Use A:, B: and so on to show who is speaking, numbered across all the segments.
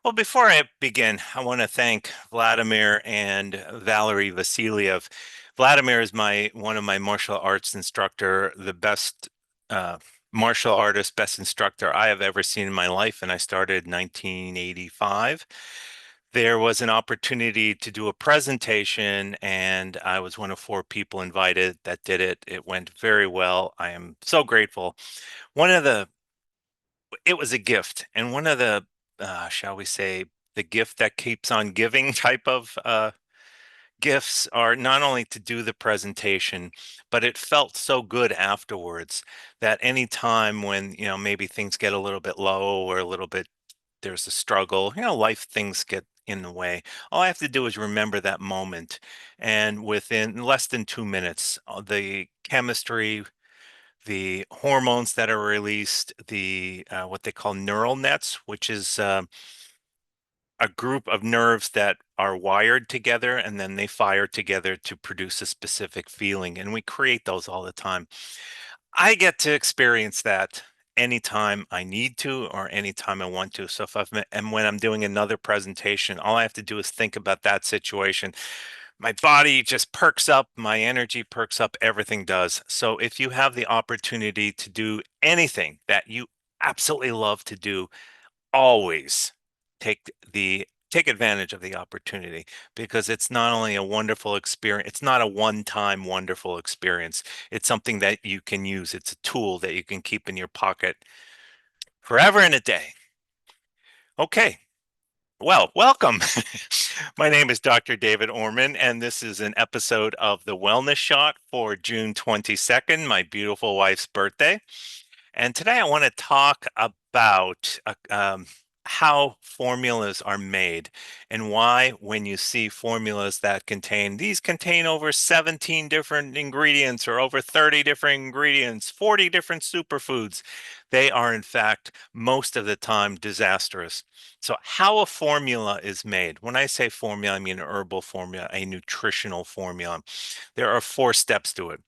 A: Well, before I begin, I want to thank Vladimir and Valerie Vasiliev. Vladimir is my one of my martial arts instructor, the best uh, martial artist, best instructor I have ever seen in my life, and I started in 1985. There was an opportunity to do a presentation, and I was one of four people invited that did it. It went very well. I am so grateful. One of the it was a gift, and one of the shall we say, the gift that keeps on giving type of gifts are not only to do the presentation, but it felt so good afterwards that any time when, maybe things get a little bit low or a little bit there's a struggle, life things get in the way. All I have to do is remember that moment, and within less than 2 minutes, the chemistry, the hormones that are released, the what they call neural nets, which is a group of nerves that are wired together and then they fire together to produce a specific feeling. And we create those all the time. I get to experience that anytime I need to or anytime I want to. So if and when I'm doing another presentation, all I have to do is think about that situation. My body just perks up, my energy perks up, everything does. So if you have the opportunity to do anything that you absolutely love to do, always take advantage of the opportunity, because it's not only a wonderful experience, it's not a one-time wonderful experience. It's something that you can use. It's a tool that you can keep in your pocket forever and a day. Okay. Well, welcome. My name is Dr. David Orman, and this is an episode of the Wellness Shot for June 22nd, my beautiful wife's birthday. And today I want to talk about how formulas are made and why, when you see formulas that contain over 17 different ingredients or over 30 different ingredients, 40 different superfoods, they are in fact most of the time disastrous. So, how a formula is made. When I say formula, I mean an herbal formula, a nutritional formula. There are four steps to it.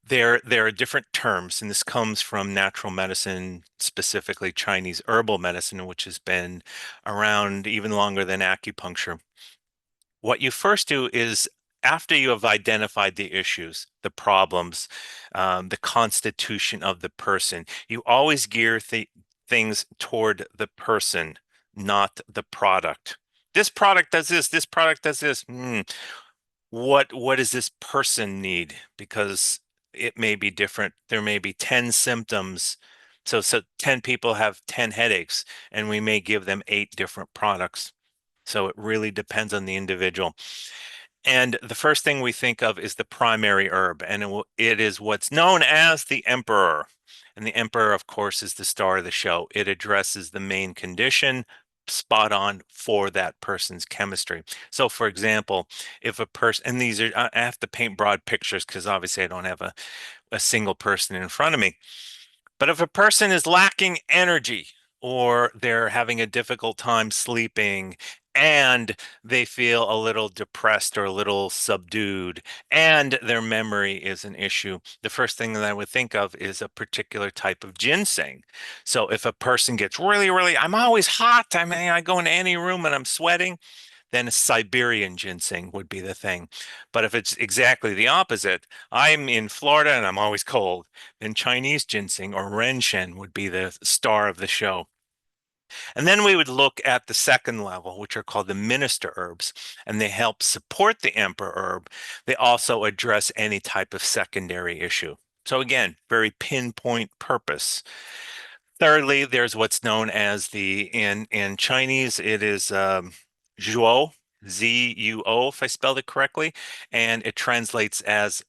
A: There are different terms, and this comes from natural medicine, specifically Chinese herbal medicine, which has been around even longer than acupuncture. What you first do is, after you have identified the issues, the problems, the constitution of the person, you always gear things toward the person, not the product. This product does this, this product does this. What does this person need? Because it may be different. There may be 10 symptoms. So 10 people have 10 headaches, and we may give them 8 different products. So it really depends on the individual. And the first thing we think of is the primary herb, and it is what's known as the emperor. And the emperor, of course, is the star of the show. It addresses the main condition spot on for that person's chemistry. So, for example, if a person, and I have to paint broad pictures because obviously I don't have a single person in front of me. But if a person is lacking energy, or they're having a difficult time sleeping, and they feel a little depressed or a little subdued, and their memory is an issue, the first thing that I would think of is a particular type of ginseng. So if a person gets really, really, I'm always hot, I mean, I go into any room and I'm sweating, then Siberian ginseng would be the thing. But if it's exactly the opposite, I'm in Florida and I'm always cold, then Chinese ginseng or renshen would be the star of the show. And then we would look at the second level, which are called the minister herbs, and they help support the emperor herb. They also address any type of secondary issue. So again, very pinpoint purpose. Thirdly, there's what's known as in Chinese, it is Zhuo, Z-U-O, if I spelled it correctly, and it translates as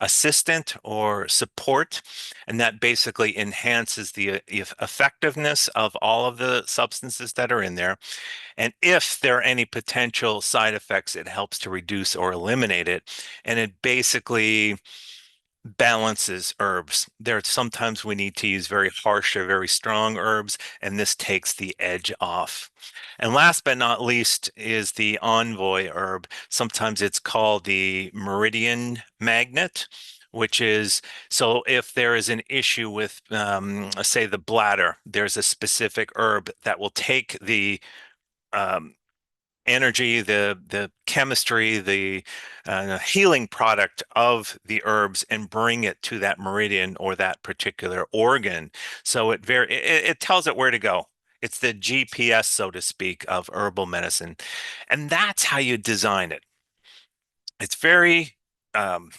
A: assistant or support, and that basically enhances the effectiveness of all of the substances that are in there. And if there are any potential side effects, it helps to reduce or eliminate it. And it basically balances herbs. There sometimes we need to use very harsh or very strong herbs, and this takes the edge off. And last but not least is the envoy herb. Sometimes it's called the meridian magnet, which is so if there is an issue with, say, the bladder, there's a specific herb that will take the um, energy, the chemistry, the healing product of the herbs and bring it to that meridian or that particular organ. So it tells it where to go. It's the GPS, so to speak, of herbal medicine. And that's how you design it. It's very um,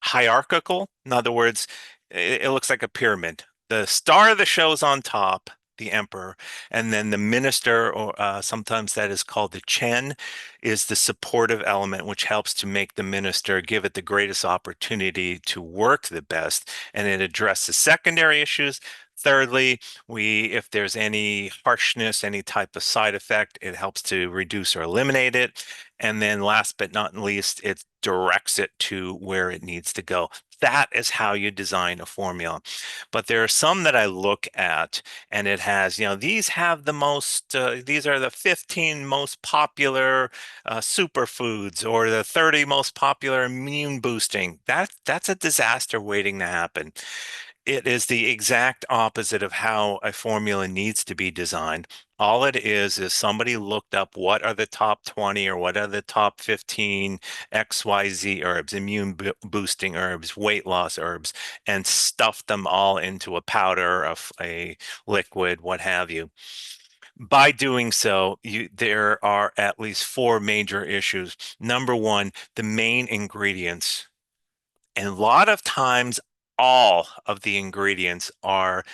A: hierarchical. In other words, it looks like a pyramid. The star of the show is on top, the emperor, and then the minister, or sometimes that is called the chen, is the supportive element, which helps to make the minister give it the greatest opportunity to work the best, and it addresses secondary issues. Thirdly, if there's any harshness, any type of side effect, it helps to reduce or eliminate it. And then last but not least, it directs it to where it needs to go. That is how you design a formula. But there are some that I look at and it has, these have the most, these are the 15 most popular superfoods or the 30 most popular immune boosting. That's a disaster waiting to happen. It is the exact opposite of how a formula needs to be designed. All it is somebody looked up what are the top 20 or what are the top 15 XYZ herbs, boosting herbs, weight loss herbs, and stuffed them all into a powder, a liquid, what have you. By doing so, there are at least four major issues. Number one, the main ingredients. And a lot of times, all of the ingredients are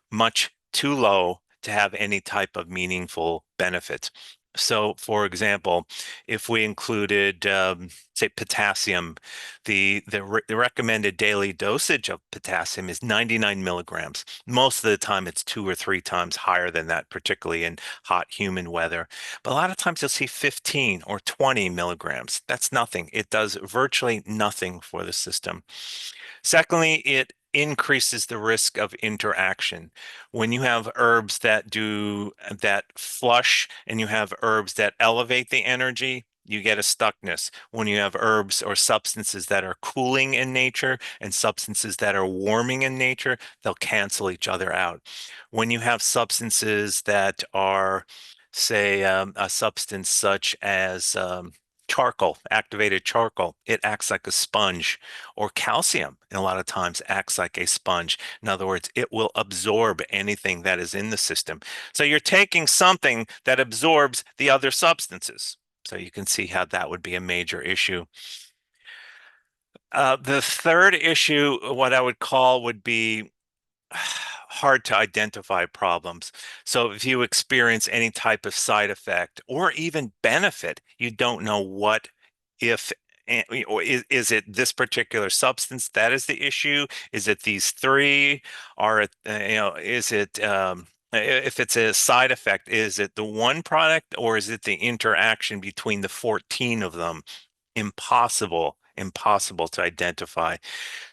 A: much too low to have any type of meaningful benefits. So, for example, if we included, say, potassium, the recommended daily dosage of potassium is 99 milligrams. Most of the time, it's 2 or 3 times higher than that, particularly in hot, humid weather. But a lot of times, you'll see 15 or 20 milligrams. That's nothing. It does virtually nothing for the system. Secondly, it increases the risk of interaction. When you have herbs that flush and you have herbs that elevate the energy, you get a stuckness. When you have herbs or substances that are cooling in nature and substances that are warming in nature, they'll cancel each other out. When you have substances that are, say, a substance such as charcoal, activated charcoal, it acts like a sponge, or calcium, and a lot of times acts like a sponge. In other words, it will absorb anything that is in the system. So you're taking something that absorbs the other substances. So you can see how that would be a major issue. The third issue, what I would call, would be hard to identify problems. So if you experience any type of side effect or even benefit, you don't know what, if, or is it this particular substance that is the issue? Is it these three? Are it, is it, if it's a side effect, is it the one product or is it the interaction between the 14 of them? Impossible to identify.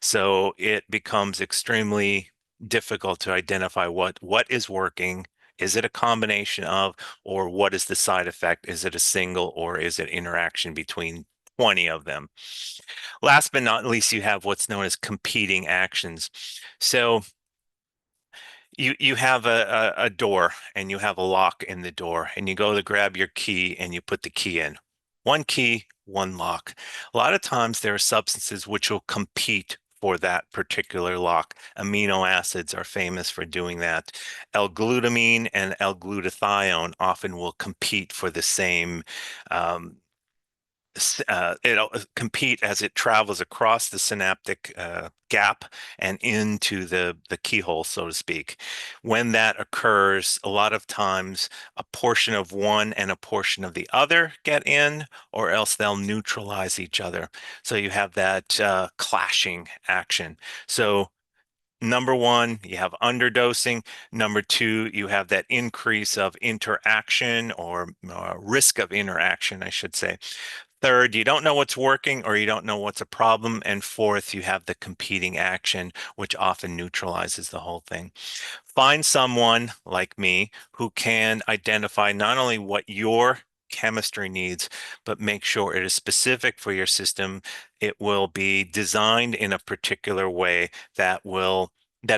A: So it becomes extremely difficult to identify what is working. Is it a combination of, or what is the side effect? Is it a single, or is it interaction between 20 of them? Last but not least, you have what's known as competing actions. So you have a door and you have a lock in the door and you go to grab your key and you put the key in. One key, one lock. A lot of times there are substances which will compete for that particular lock. Amino acids are famous for doing that. L-glutamine and L-glutathione often will compete for the same um, it'll compete as it travels across the synaptic gap and into the keyhole, so to speak. When that occurs, a lot of times a portion of one and a portion of the other get in, or else they'll neutralize each other. So you have that clashing action. So number one, you have underdosing. Number two, you have that increase of interaction or risk of interaction, I should say. Third, you don't know what's working or you don't know what's a problem. And fourth, you have the competing action, which often neutralizes the whole thing. Find someone like me who can identify not only what your chemistry needs, but make sure it is specific for your system. It will be designed in a particular way that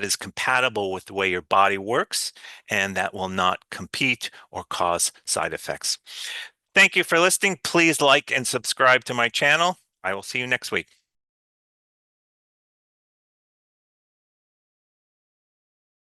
A: is compatible with the way your body works and that will not compete or cause side effects. Thank you for listening. Please like and subscribe to my channel. I will see you next week.